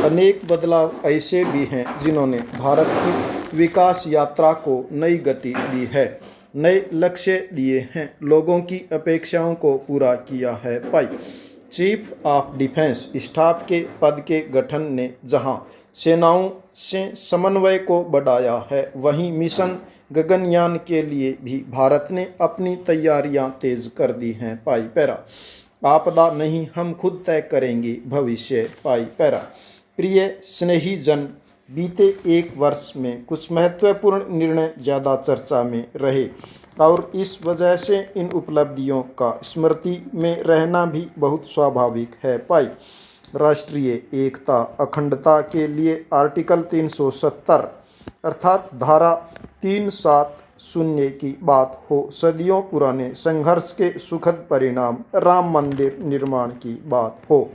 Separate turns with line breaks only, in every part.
अनेक बदलाव ऐसे भी हैं जिन्होंने भारत की विकास यात्रा को नई गति दी है, नए लक्ष्य दिए हैं, लोगों की अपेक्षाओं को पूरा किया है। पाई चीफ ऑफ डिफेंस स्टाफ के पद के गठन ने जहां सेनाओं से समन्वय को बढ़ाया है, वहीं मिशन गगनयान के लिए भी भारत ने अपनी तैयारियां तेज कर दी हैं। पाई पैरा आपदा नहीं, हम खुद तय करेंगे भविष्य। पाई पैरा प्रिय स्नेही जन, बीते एक वर्ष में कुछ महत्वपूर्ण निर्णय ज़्यादा चर्चा में रहे और इस वजह से इन उपलब्धियों का स्मृति में रहना भी बहुत स्वाभाविक है। पाई राष्ट्रीय एकता अखंडता के लिए आर्टिकल 370 अर्थात धारा 370 की बात हो, सदियों पुराने संघर्ष के सुखद परिणाम राम मंदिर निर्माण की बात हो,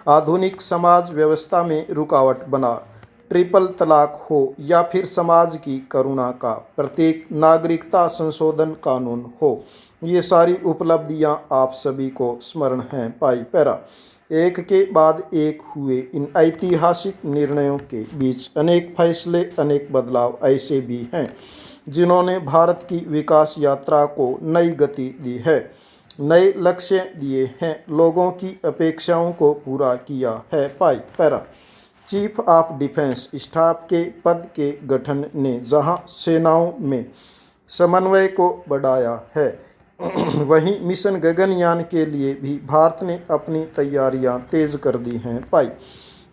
आधुनिक समाज व्यवस्था में रुकावट बना ट्रिपल तलाक हो या फिर समाज की करुणा का प्रतीक नागरिकता संशोधन कानून हो, ये सारी उपलब्धियां आप सभी को स्मरण हैं। पाई पैरा एक के बाद एक हुए इन ऐतिहासिक निर्णयों के बीच अनेक फैसले, अनेक बदलाव ऐसे भी हैं जिन्होंने भारत की विकास यात्रा को नई गति दी है, नए लक्ष्य दिए हैं, लोगों की अपेक्षाओं को पूरा किया है। पाई पैरा चीफ ऑफ डिफेंस स्टाफ के पद के गठन ने जहां सेनाओं में समन्वय को बढ़ाया है, वहीं मिशन गगनयान के लिए भी भारत ने अपनी तैयारियां तेज कर दी हैं। पाई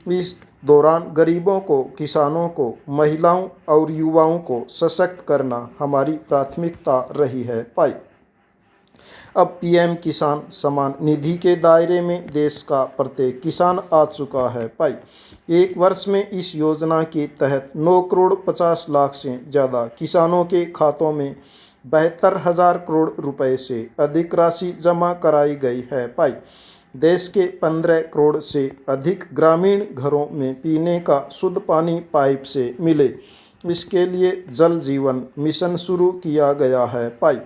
इस दौरान गरीबों को, किसानों को, महिलाओं और युवाओं को सशक्त करना हमारी प्राथमिकता रही है। पाई अब पीएम किसान सम्मान निधि के दायरे में देश का प्रत्येक किसान आ चुका है। पाई एक वर्ष में इस योजना के तहत 9 करोड़ 50 लाख से ज़्यादा किसानों के खातों में 72,000 करोड़ रुपए से अधिक राशि जमा कराई गई है। पाई देश के 15 करोड़ से अधिक ग्रामीण घरों में पीने का शुद्ध पानी पाइप से मिले, इसके लिए जल जीवन मिशन शुरू किया गया है। पाई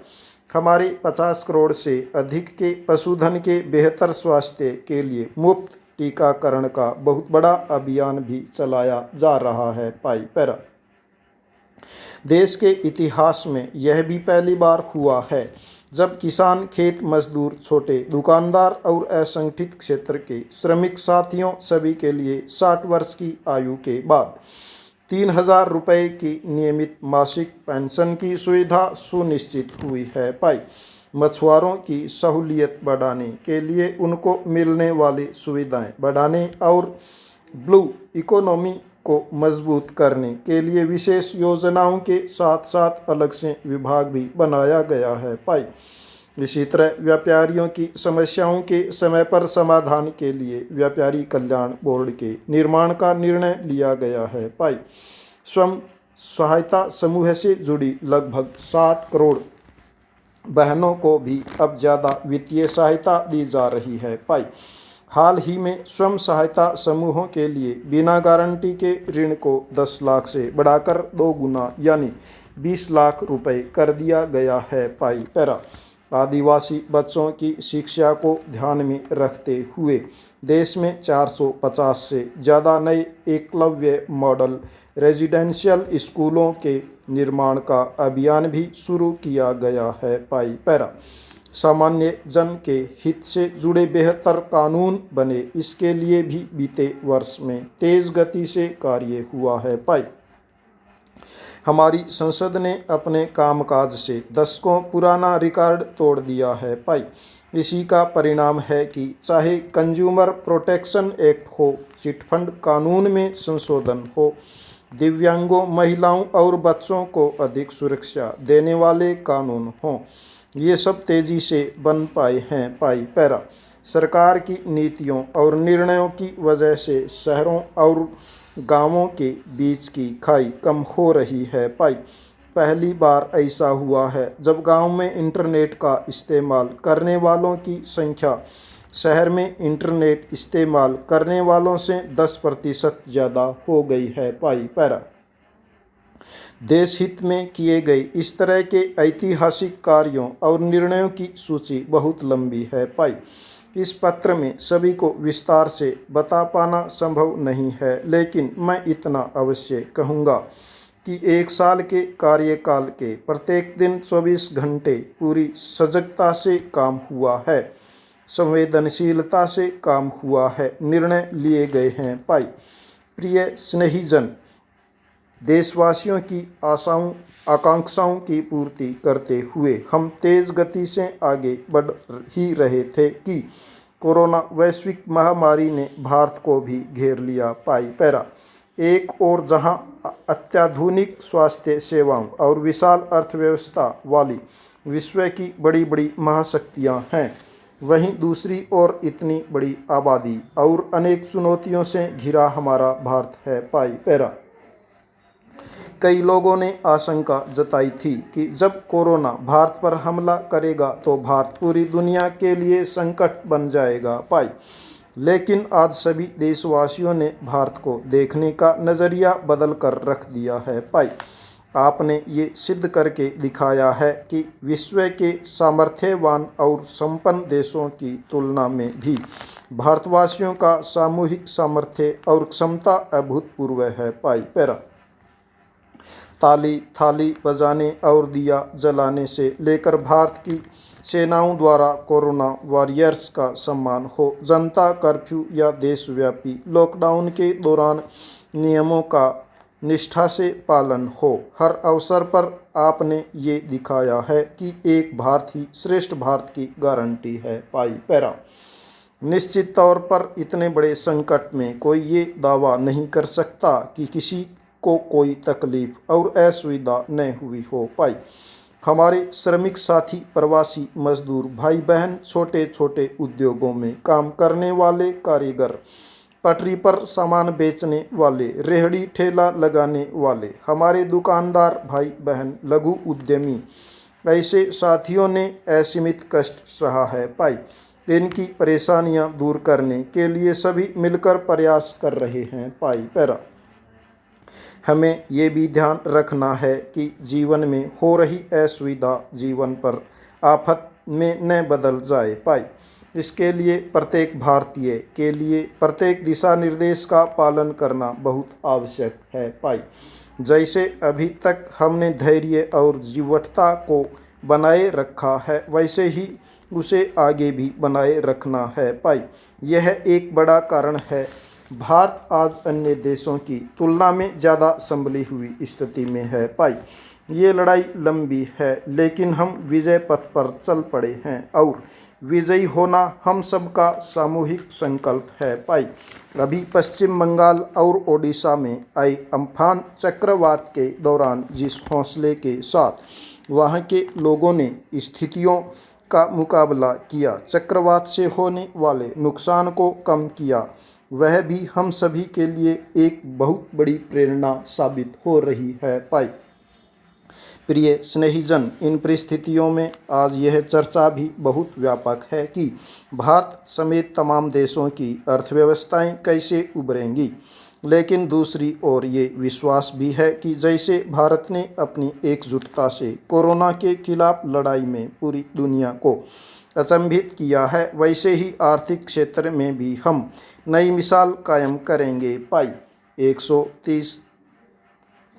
हमारे 50 करोड़ से अधिक के पशुधन के बेहतर स्वास्थ्य के लिए मुफ्त टीकाकरण का बहुत बड़ा अभियान भी चलाया जा रहा है। पाई पैरा देश के इतिहास में यह भी पहली बार हुआ है जब किसान, खेत मजदूर, छोटे दुकानदार और असंगठित क्षेत्र के श्रमिक साथियों सभी के लिए 60 वर्ष की आयु के बाद 3,000 रुपये की नियमित मासिक पेंशन की सुविधा सुनिश्चित हुई है। पाई मछुआरों की सहूलियत बढ़ाने के लिए उनको मिलने वाली सुविधाएं बढ़ाने और ब्लू इकोनॉमी को मजबूत करने के लिए विशेष योजनाओं के साथ साथ अलग से विभाग भी बनाया गया है। पाई इसी तरह व्यापारियों की समस्याओं के समय पर समाधान के लिए व्यापारी कल्याण बोर्ड के निर्माण का निर्णय लिया गया है। पाई स्वयं सहायता समूह से जुड़ी लगभग 7 करोड़ बहनों को भी अब ज़्यादा वित्तीय सहायता दी जा रही है। पाई हाल ही में स्वयं सहायता समूहों के लिए बिना गारंटी के ऋण को 10 लाख से बढ़ाकर 2 गुना यानी 20 लाख रुपए कर दिया गया है। पाई पैरा आदिवासी बच्चों की शिक्षा को ध्यान में रखते हुए देश में 450 से ज़्यादा नए एकलव्य मॉडल रेजिडेंशियल स्कूलों के निर्माण का अभियान भी शुरू किया गया है। पाई पैरा सामान्य जन के हित से जुड़े बेहतर कानून बने, इसके लिए भी बीते वर्ष में तेज गति से कार्य हुआ है। पाई हमारी संसद ने अपने कामकाज से दशकों पुराना रिकॉर्ड तोड़ दिया है। पाई इसी का परिणाम है कि चाहे कंज्यूमर प्रोटेक्शन एक्ट हो, चिटफंड कानून में संशोधन हो, दिव्यांगों, महिलाओं और बच्चों को अधिक सुरक्षा देने वाले कानून हों, ये सब तेज़ी से बन पाए हैं। पाई पैरा सरकार की नीतियों और निर्णयों की वजह से शहरों और गांवों के बीच की खाई कम हो रही है। पाई पहली बार ऐसा हुआ है जब गांव में इंटरनेट का इस्तेमाल करने वालों की संख्या शहर में इंटरनेट इस्तेमाल करने वालों से 10% ज़्यादा हो गई है। पाई पैरा देश हित में किए गए इस तरह के ऐतिहासिक कार्यों और निर्णयों की सूची बहुत लंबी है। पाई इस पत्र में सभी को विस्तार से बता पाना संभव नहीं है, लेकिन मैं इतना अवश्य कहूँगा कि 1 साल के कार्यकाल के प्रत्येक दिन 24 घंटे पूरी सजगता से काम हुआ है, संवेदनशीलता से काम हुआ है, निर्णय लिए गए हैं। पाई प्रिय स्नेहीजन, देशवासियों की आशाओं आकांक्षाओं की पूर्ति करते हुए हम तेज गति से आगे बढ़ ही रहे थे कि कोरोना वैश्विक महामारी ने भारत को भी घेर लिया। पाई पैरा एक और जहां अत्याधुनिक स्वास्थ्य सेवाओं और विशाल अर्थव्यवस्था वाली विश्व की बड़ी बड़ी महाशक्तियां हैं, वहीं दूसरी ओर इतनी बड़ी आबादी और अनेक चुनौतियों से घिरा हमारा भारत है। पाई पैरा कई लोगों ने आशंका जताई थी कि जब कोरोना भारत पर हमला करेगा तो भारत पूरी दुनिया के लिए संकट बन जाएगा। पाई लेकिन आज सभी देशवासियों ने भारत को देखने का नज़रिया बदल कर रख दिया है। पाई आपने ये सिद्ध करके दिखाया है कि विश्व के सामर्थ्यवान और संपन्न देशों की तुलना में भी भारतवासियों का सामूहिक सामर्थ्य और क्षमता अभूतपूर्व है। पाई पैरा ताली थाली बजाने और दिया जलाने से लेकर भारत की सेनाओं द्वारा कोरोना वॉरियर्स का सम्मान हो, जनता कर्फ्यू या देशव्यापी लॉकडाउन के दौरान नियमों का निष्ठा से पालन हो, हर अवसर पर आपने ये दिखाया है कि एक भारत ही श्रेष्ठ भारत की गारंटी है। पाई पैरा निश्चित तौर पर इतने बड़े संकट में कोई ये दावा नहीं कर सकता कि किसी को कोई तकलीफ और असुविधा न हुई हो। पाई हमारे श्रमिक साथी, प्रवासी मजदूर भाई बहन, छोटे छोटे उद्योगों में काम करने वाले कारीगर, पटरी पर सामान बेचने वाले, रेहड़ी ठेला लगाने वाले, हमारे दुकानदार भाई बहन, लघु उद्यमी, ऐसे साथियों ने असीमित कष्ट सहा है। पाई इनकी परेशानियां दूर करने के लिए सभी मिलकर प्रयास कर रहे हैं। पाई पैरा हमें ये भी ध्यान रखना है कि जीवन में हो रही असुविधा जीवन पर आफत में न बदल जाए। पाई इसके लिए प्रत्येक भारतीय के लिए प्रत्येक दिशा निर्देश का पालन करना बहुत आवश्यक है। पाई जैसे अभी तक हमने धैर्य और जीवटता को बनाए रखा है, वैसे ही उसे आगे भी बनाए रखना है। पाई यह एक बड़ा कारण है भारत आज अन्य देशों की तुलना में ज़्यादा संभली हुई स्थिति में है। पाई ये लड़ाई लंबी है, लेकिन हम विजय पथ पर चल पड़े हैं और विजयी होना हम सबका सामूहिक संकल्प है। पाई अभी पश्चिम बंगाल और ओडिशा में आई अम्फान चक्रवात के दौरान जिस हौसले के साथ वहाँ के लोगों ने स्थितियों का मुकाबला किया, चक्रवात से होने वाले नुकसान को कम किया, वह भी हम सभी के लिए एक बहुत बड़ी प्रेरणा साबित हो रही है। पाई प्रिय स्नेहीजन, इन परिस्थितियों में आज यह चर्चा भी बहुत व्यापक है कि भारत समेत तमाम देशों की अर्थव्यवस्थाएं कैसे उभरेंगी, लेकिन दूसरी ओर ये विश्वास भी है कि जैसे भारत ने अपनी एकजुटता से कोरोना के खिलाफ लड़ाई में पूरी दुनिया को अचंभित किया है, वैसे ही आर्थिक क्षेत्र में भी हम नई मिसाल कायम करेंगे। पाई 130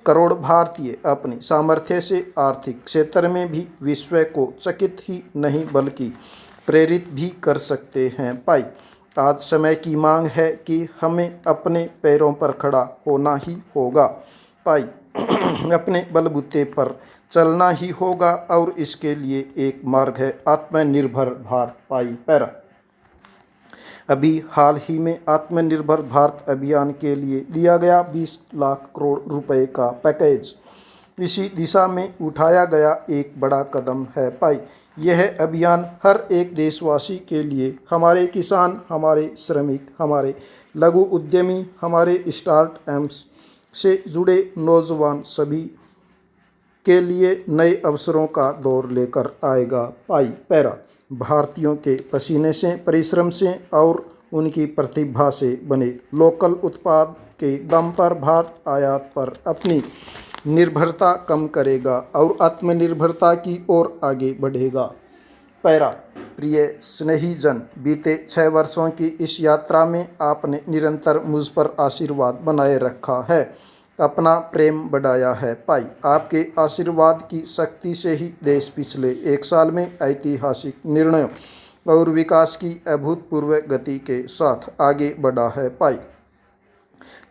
करोड़ भारतीय अपनी सामर्थ्य से आर्थिक क्षेत्र में भी विश्व को चकित ही नहीं बल्कि प्रेरित भी कर सकते हैं। पाई आज समय की मांग है कि हमें अपने पैरों पर खड़ा होना ही होगा। पाई अपने बलबूते पर चलना ही होगा और इसके लिए एक मार्ग है आत्मनिर्भर भारत। पाई पैरा अभी हाल ही में आत्मनिर्भर भारत अभियान के लिए दिया गया 20 लाख करोड़ रुपए का पैकेज इसी दिशा में उठाया गया एक बड़ा कदम है। पाई यह अभियान हर एक देशवासी के लिए, हमारे किसान, हमारे श्रमिक, हमारे लघु उद्यमी, हमारे स्टार्टअप्स से जुड़े नौजवान सभी के लिए नए अवसरों का दौर लेकर आएगा। पाई पैरा भारतीयों के पसीने से, परिश्रम से और उनकी प्रतिभा से बने लोकल उत्पाद के दम पर भारत आयात पर अपनी निर्भरता कम करेगा और आत्मनिर्भरता की ओर आगे बढ़ेगा। पैरा। प्रिय स्नेहीजन, बीते 6 वर्षों की इस यात्रा में आपने निरंतर मुझ पर आशीर्वाद बनाए रखा है, अपना प्रेम बढ़ाया है। भाई, आपके आशीर्वाद की शक्ति से ही देश पिछले 1 साल में ऐतिहासिक निर्णयों और विकास की अभूतपूर्व गति के साथ आगे बढ़ा है। भाई,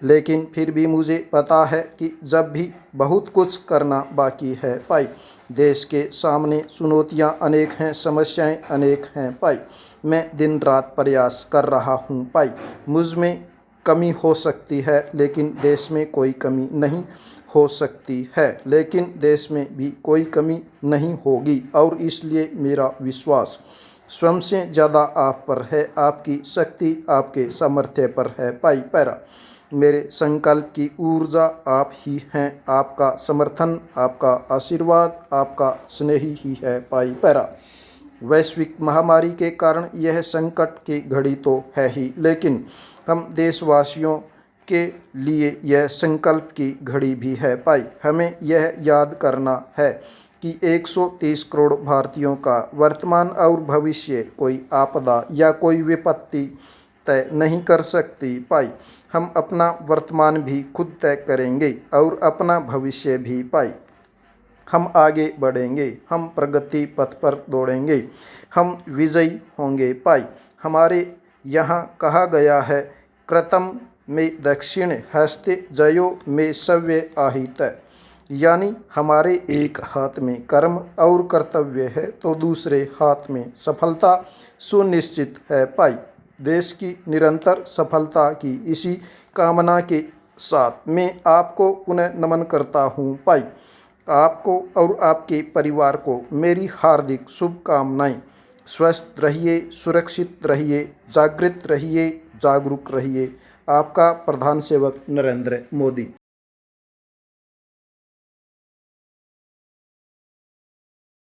लेकिन फिर भी मुझे पता है कि जब भी बहुत कुछ करना बाकी है। भाई, देश के सामने चुनौतियां अनेक हैं, समस्याएं अनेक हैं। भाई, मैं दिन रात प्रयास कर रहा हूं। भाई, मुझ में कमी हो सकती है, लेकिन देश में कोई कमी नहीं हो सकती है, लेकिन देश में भी कोई कमी नहीं होगी। और इसलिए मेरा विश्वास स्वयं से ज़्यादा आप पर है, आपकी शक्ति आपके सामर्थ्य पर है। भाई पैरा, मेरे संकल्प की ऊर्जा आप ही हैं, आपका समर्थन, आपका आशीर्वाद, आपका स्नेह ही है। भाई पैरा, वैश्विक महामारी के कारण यह संकट की घड़ी तो है ही, लेकिन हम देशवासियों के लिए यह संकल्प की घड़ी भी है। भाई, हमें यह याद करना है कि 130 करोड़ भारतीयों का वर्तमान और भविष्य कोई आपदा या कोई विपत्ति तय नहीं कर सकती। भाई, हम अपना वर्तमान भी खुद तय करेंगे और अपना भविष्य भी। भाई, हम आगे बढ़ेंगे, हम प्रगति पथ पर दौड़ेंगे, हम विजयी होंगे। भाई, हमारे यहाँ कहा गया है, कृतम में दक्षिण हस्ते जयो में सव्य आहित, यानी हमारे एक हाथ में कर्म और कर्तव्य है तो दूसरे हाथ में सफलता सुनिश्चित है। भाई, देश की निरंतर सफलता की इसी कामना के साथ मैं आपको पुनः नमन करता हूँ। भाई, आपको और आपके परिवार को मेरी हार्दिक शुभकामनाएं। स्वस्थ रहिए, सुरक्षित रहिए, जागृत रहिए, जागरूक रहिए। आपका प्रधान सेवक नरेंद्र मोदी।